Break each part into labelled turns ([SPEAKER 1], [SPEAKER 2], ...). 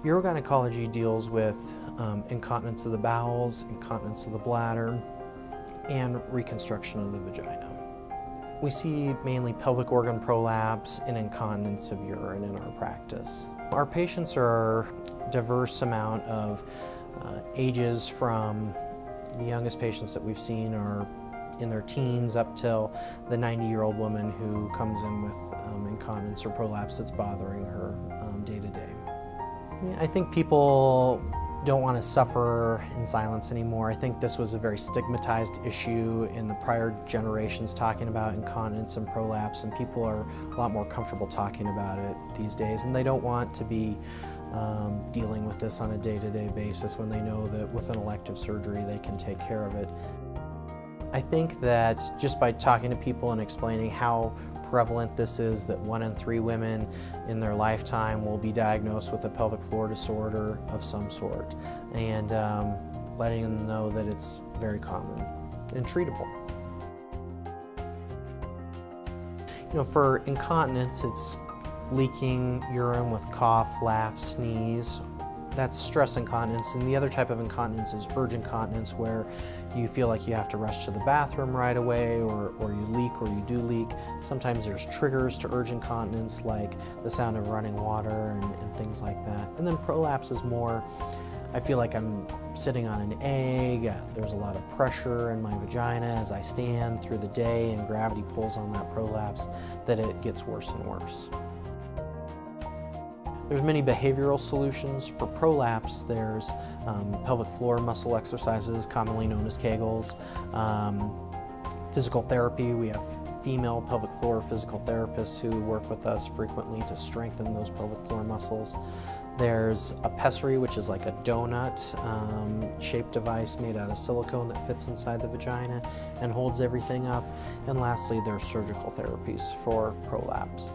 [SPEAKER 1] Urogynecology deals with incontinence of the bowels, incontinence of the bladder, and reconstruction of the vagina. We see mainly pelvic organ prolapse and incontinence of urine in our practice. Our patients are a diverse amount of ages, from the youngest patients that we've seen are in their teens up till the 90-year-old woman who comes in with incontinence or prolapse that's bothering her day to day. I think people don't want to suffer in silence anymore. I think this was a very stigmatized issue in the prior generations, talking about incontinence and prolapse, and people are a lot more comfortable talking about it these days, and they don't want to be dealing with this on a day-to-day basis when they know that with an elective surgery they can take care of it. I think that just by talking to people and explaining how prevalent this is, that 1 in 3 women in their lifetime will be diagnosed with a pelvic floor disorder of some sort, and letting them know that it's very common and treatable. You know, for incontinence, it's leaking urine with cough, laugh, sneeze. That's stress incontinence, and the other type of incontinence is urgent incontinence, where you feel like you have to rush to the bathroom right away, or you leak, or you do leak. Sometimes there's triggers to urgent incontinence, like the sound of running water and things like that. And then prolapse is more, I feel like I'm sitting on an egg, there's a lot of pressure in my vagina as I stand through the day, and gravity pulls on that prolapse, that it gets worse and worse. There's many behavioral solutions. For prolapse, there's pelvic floor muscle exercises, commonly known as Kegels. Physical therapy, we have female pelvic floor physical therapists who work with us frequently to strengthen those pelvic floor muscles. There's a pessary, which is like a donut shaped device made out of silicone that fits inside the vagina and holds everything up. And lastly, there's surgical therapies for prolapse.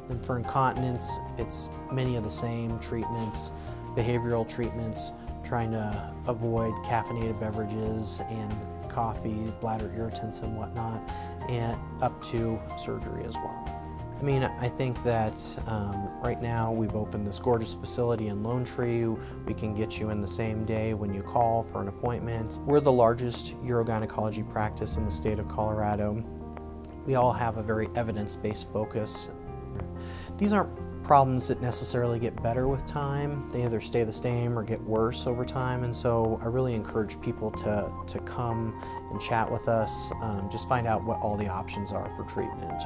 [SPEAKER 1] And for incontinence, it's many of the same treatments, behavioral treatments, trying to avoid caffeinated beverages and coffee, bladder irritants and whatnot, and up to surgery as well. I mean, I think that right now we've opened this gorgeous facility in Lone Tree. We can get you in the same day when you call for an appointment. We're the largest urogynecology practice in the state of Colorado. We all have a very evidence-based focus. These aren't problems that necessarily get better with time. They either stay the same or get worse over time, and so I really encourage people to come and chat with us, just find out what all the options are for treatment.